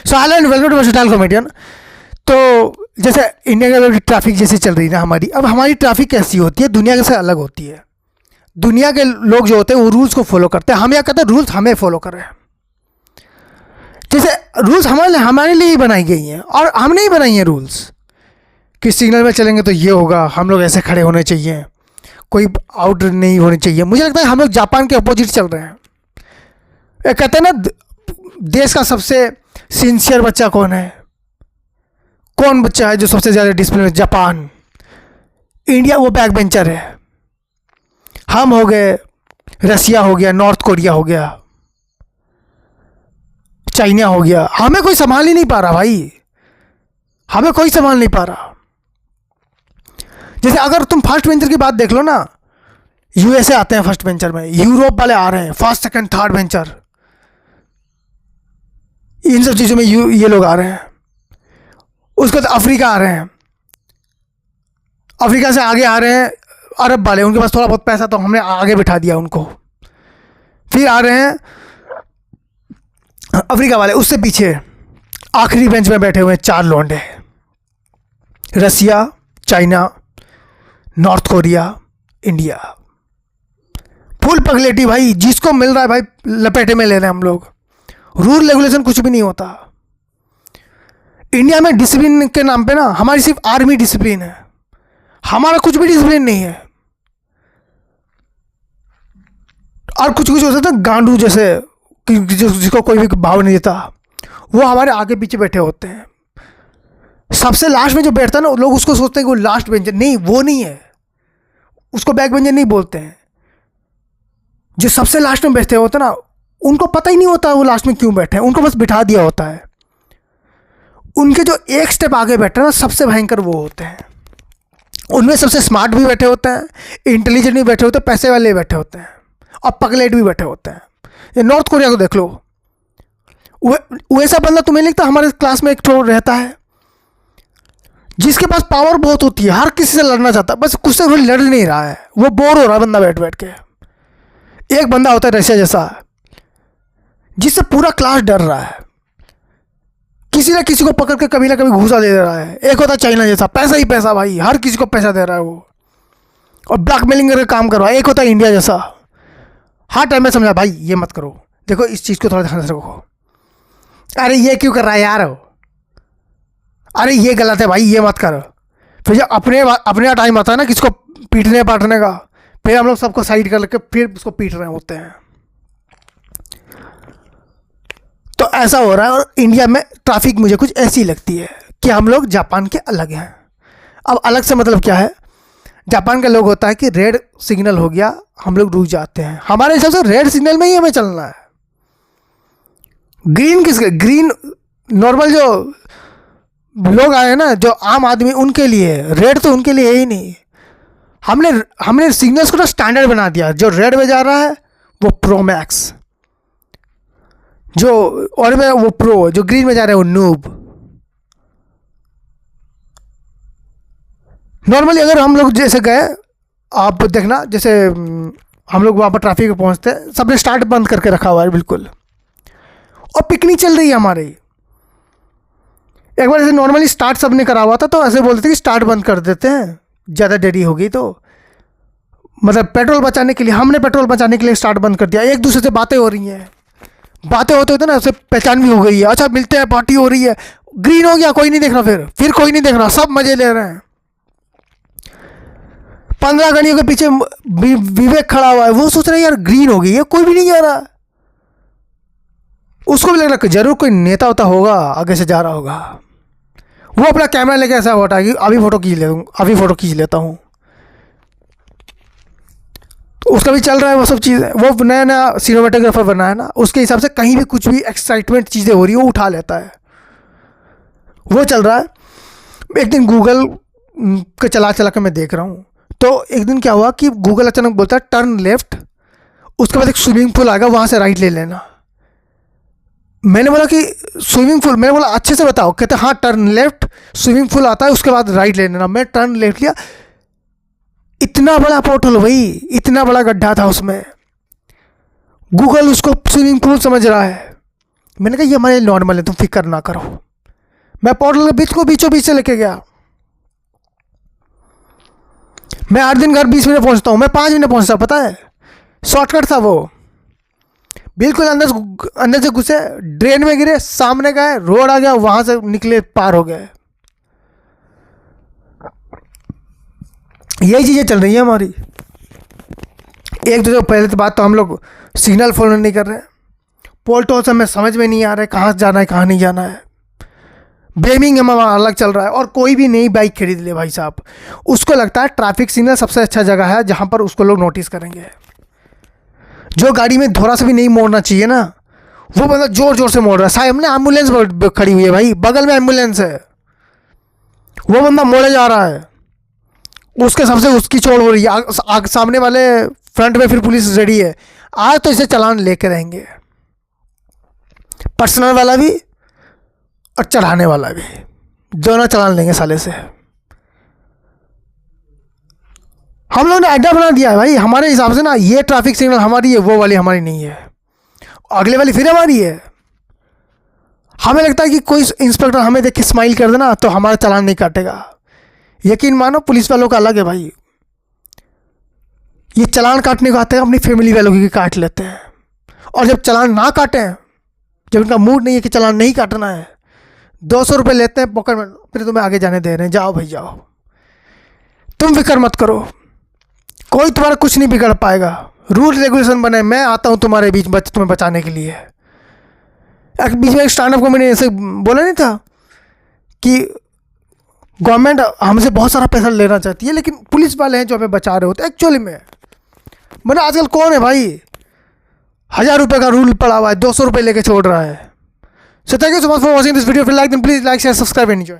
So hello and welcome to versatile comedian. तो जैसे India की ट्रैफिक जैसी चल रही है ना हमारी, अब हमारी ट्रैफिक कैसी होती है, दुनिया से अलग होती है। दुनिया के लोग जो होते हैं वो रूल्स को फॉलो करते हैं, हम क्या कहते हैं रूल्स हमें फॉलो कर रहे हैं। जैसे रूल्स हमारे लिए ही बनाई गई हैं और हमने ही बनाई हैं रूल्स कि सिग्नल में चलेंगे तो ये होगा, हम लोग ऐसे खड़े होने चाहिए, कोई आउट नहीं होनी चाहिए। मुझे लगता है हम लोग जापान के अपोजिट चल रहे हैं। ये कहते हैं ना देश का सबसे सिंसियर बच्चा कौन है, कौन बच्चा है जो सबसे ज़्यादा डिसिप्लिन है? जापान। इंडिया वो बैक बेंचर है। हम हो गए, रसिया हो गया, नॉर्थ कोरिया हो गया, चाइना हो गया। हमें कोई संभाल ही नहीं पा रहा भाई, हमें कोई संभाल नहीं पा रहा। जैसे अगर तुम फर्स्ट बेंचर की बात देख लो ना, यूएसए आते हैं फर्स्ट बेंचर में, यूरोप वाले आ रहे हैं फर्स्ट सेकंड थर्ड बेंचर, इन सब चीज़ों में ये लोग आ रहे हैं। उसके बाद अफ्रीका आ रहे हैं, अफ्रीका से आगे आ रहे हैं अरब वाले, उनके पास थोड़ा बहुत पैसा तो हमने आगे बिठा दिया उनको। फिर आ रहे हैं अफ्रीका वाले, उससे पीछे आखिरी बेंच में बैठे हुए हैं चार लौंडे, Russia, China, North Korea, India. Full पगलेटी भाई, जिसको मिल रहा है भाई लपेटे में ले रहे हैं हम लोग। रूल रेगुलेशन कुछ भी नहीं होता इंडिया में। डिसिप्लिन के नाम पे ना हमारी सिर्फ आर्मी डिसिप्लिन है, हमारा कुछ भी डिसिप्लिन नहीं है। और कुछ कुछ होता है गांडू जैसे जिसको कोई भी भाव नहीं देता, वो हमारे आगे पीछे बैठे होते हैं। सबसे लास्ट में जो बैठता है ना, लोग उसको सोचते हैं कि वो लास्ट बेंचर, नहीं वो नहीं है, उसको बैक बेंचर नहीं बोलते हैं। जो सबसे लास्ट में बैठते होते हैं ना, उनको पता ही नहीं होता वो लास्ट में क्यों बैठे हैं, उनको बस बिठा दिया होता है। उनके जो एक स्टेप आगे बैठे हैं ना, सबसे भयंकर वो होते हैं। उनमें सबसे स्मार्ट भी बैठे होते हैं, इंटेलिजेंट भी बैठे होते हैं, पैसे वाले भी बैठे होते हैं, और पगलेट भी बैठे होते हैं। ये नॉर्थ कोरिया को देख लो, वैसा बंदा तुम्हें लगता हमारे क्लास में एक ठो रहता है जिसके पास पावर बहुत होती है, हर किसी से लड़ना चाहता है, बस कुछ से लड़ नहीं रहा है, वो बोर हो रहा है बंदा बैठ बैठ के। एक बंदा होता है रशिया जैसा, जिससे पूरा क्लास डर रहा है, किसी ना किसी को पकड़ के कभी ना कभी घूसा दे रहा है। एक होता है चाइना जैसा, पैसा ही पैसा भाई, हर किसी को पैसा दे रहा है वो, और ब्लैकमेलिंग करके काम कर रहा है। एक होता है इंडिया जैसा, हर टाइम में समझा भाई ये मत करो, देखो इस चीज़ को थोड़ा ध्यान से रखो, अरे ये क्यों कर रहा है यार, अरे ये गलत है भाई ये मत कर। फिर जब अपने टाइम आता है ना किसको पीटने पाटने का, फिर हम लोग सबको साइड कर लेके फिर उसको पीट रहे होते हैं। तो ऐसा हो रहा है। और इंडिया में ट्रैफिक मुझे कुछ ऐसी लगती है कि हम लोग जापान के अलग हैं। अब अलग से मतलब क्या है, जापान के लोग होता है कि रेड सिग्नल हो गया हम लोग रुक जाते हैं, हमारे हिसाब से रेड सिग्नल में ही हमें चलना है। ग्रीन किसके, ग्रीन नॉर्मल जो लोग आए हैं ना, जो आम आदमी, उनके लिए, रेड तो उनके लिए है ही नहीं। हमने सिग्नल्स को ना स्टैंडर्ड बना दिया, जो रेड में जा रहा है वो प्रो मैक्स, जो और में वो प्रो, जो ग्रीन में जा रहा है वो नूब। नॉर्मली अगर हम लोग जैसे गए, आप देखना जैसे हम लोग वहाँ पर ट्रैफिक में पहुँचते हैं, सबने स्टार्ट बंद करके रखा हुआ है बिल्कुल, और पिकनिक चल रही है हमारी। एक बार ऐसे नॉर्मली स्टार्ट सबने करा हुआ था, तो ऐसे बोलते थे कि स्टार्ट बंद कर देते हैं, ज़्यादा देरी हो गई तो, मतलब पेट्रोल बचाने के लिए। हमने पेट्रोल बचाने के लिए स्टार्ट बंद कर दिया। एक दूसरे से बातें हो रही हैं, बातें होते होते ना उससे पहचान भी हो गई है, अच्छा मिलते हैं, पार्टी हो रही है। ग्रीन हो गया, कोई नहीं देख रहा, फिर कोई नहीं देख रहा, सब मजे ले रहे हैं। 15 गाड़ियों के पीछे विवेक खड़ा हुआ है, वो सोच रहा है यार ग्रीन हो गई है, कोई भी नहीं जा रहा। उसको भी लग रहा है जरूर कोई नेता होता होगा आगे से जा रहा होगा। वो अपना कैमरा लेके ऐसा हटा कि अभी फोटो खींच लेता हूँ। उसका भी चल रहा है वो सब चीज़ें, वो नया नया सिनेमेटोग्राफर बना है ना, उसके हिसाब से कहीं भी कुछ भी एक्साइटमेंट चीज़ें हो रही है वो उठा लेता है, वो चल रहा है। एक दिन गूगल का चला के मैं देख रहा हूँ, तो एक दिन क्या हुआ कि गूगल अचानक बोलता है टर्न लेफ्ट, उसके बाद एक स्विमिंग पूल आएगा, वहाँ से राइट ले लेना। मैंने बोला कि स्विमिंग पूल, मैंने बोला अच्छे से बताओ, कहते हाँ टर्न लेफ्ट, स्विमिंग पूल आता है, उसके बाद राइट ले लेना। मैं टर्न लेफ्ट लिया, इतना बड़ा पोर्टल भाई, इतना बड़ा गड्ढा था उसमें। गूगल उसको स्विमिंग पूल समझ रहा है, मैंने कहा ये हमारे नॉर्मल है, तुम फिक्र ना करो। मैं पोर्टल के बीचों बीच से लेके गया। मैं 8 दिन घर 20 मिनट पहुंचता हूँ, मैं 5 मिनट पहुंचता, पता है, शॉर्टकट था वो। बिल्कुल अंदर से घुसे, ड्रेन में गिरे, सामने गए, रोड आ गया, वहां से निकले, पार हो गए। यही चीजें चल रही है हमारी। एक दूसरे पहले तो बात तो हम लोग सिग्नल फॉलो नहीं कर रहे, पोल टोल हमें समझ में नहीं आ रहा है कहाँ जाना है कहाँ नहीं जाना है। ब्लेमिंग हमारा अलग चल रहा है। और कोई भी नई बाइक खरीद ले भाई साहब, उसको लगता है ट्रैफिक सिग्नल सबसे अच्छा जगह है जहाँ पर उसको लोग नोटिस करेंगे। जो गाड़ी में थोड़ा सा भी नहीं मोड़ना चाहिए ना, वो बंदा जोर जोर से मोड़ रहा है। सामने एम्बुलेंस खड़ी हुई है भाई, बगल में एम्बुलेंस है, वो बंदा मोड़े जा रहा है, उसके सबसे उसकी चोट हो रही है। सामने वाले फ्रंट में फिर पुलिस रेडी है, आज तो इसे चालान लेके रहेंगे, पर्सनल वाला भी और चढ़ाने वाला भी, दोनों चालान लेंगे साले से। हम लोगों ने अड्डा बना दिया है भाई हमारे हिसाब से ना, ये ट्रैफिक सिग्नल हमारी है, वो वाली हमारी नहीं है, अगले वाली फिर हमारी है। हमें लगता है कि कोई इंस्पेक्टर हमें देख के स्माइल कर देना तो हमारा चालान नहीं काटेगा। यकीन मानो पुलिस वालों का अलग है भाई, ये चालान काटने को आते हैं अपनी फैमिली वालों की काट लेते हैं। और जब चालान ना काटें, जब इनका मूड नहीं है कि चालान नहीं काटना है, 200 रुपये लेते हैं पॉकेट में, फिर तुम्हें आगे जाने दे रहे हैं, जाओ भाई जाओ, तुम फिक्र मत करो, कोई तुम्हारा कुछ नहीं बिगड़ पाएगा। रूल रेगुलेशन बने, मैं आता हूँ तुम्हारे बीच तुम्हें बचाने के लिए। बीच में एक स्टैंड अप कॉमेडी ऐसे बोला नहीं था कि गवर्नमेंट हमसे बहुत सारा पैसा लेना चाहती है, लेकिन पुलिस वाले हैं जो हमें बचा रहे होते हैं एक्चुअली में। मैंने आजकल कौन है भाई 1000 रुपये का रूल पड़ा हुआ है, 200 रुपये लेके छोड़ रहा है। So thank you so much for watching this video. If you like, then please like, share, subscribe and enjoy.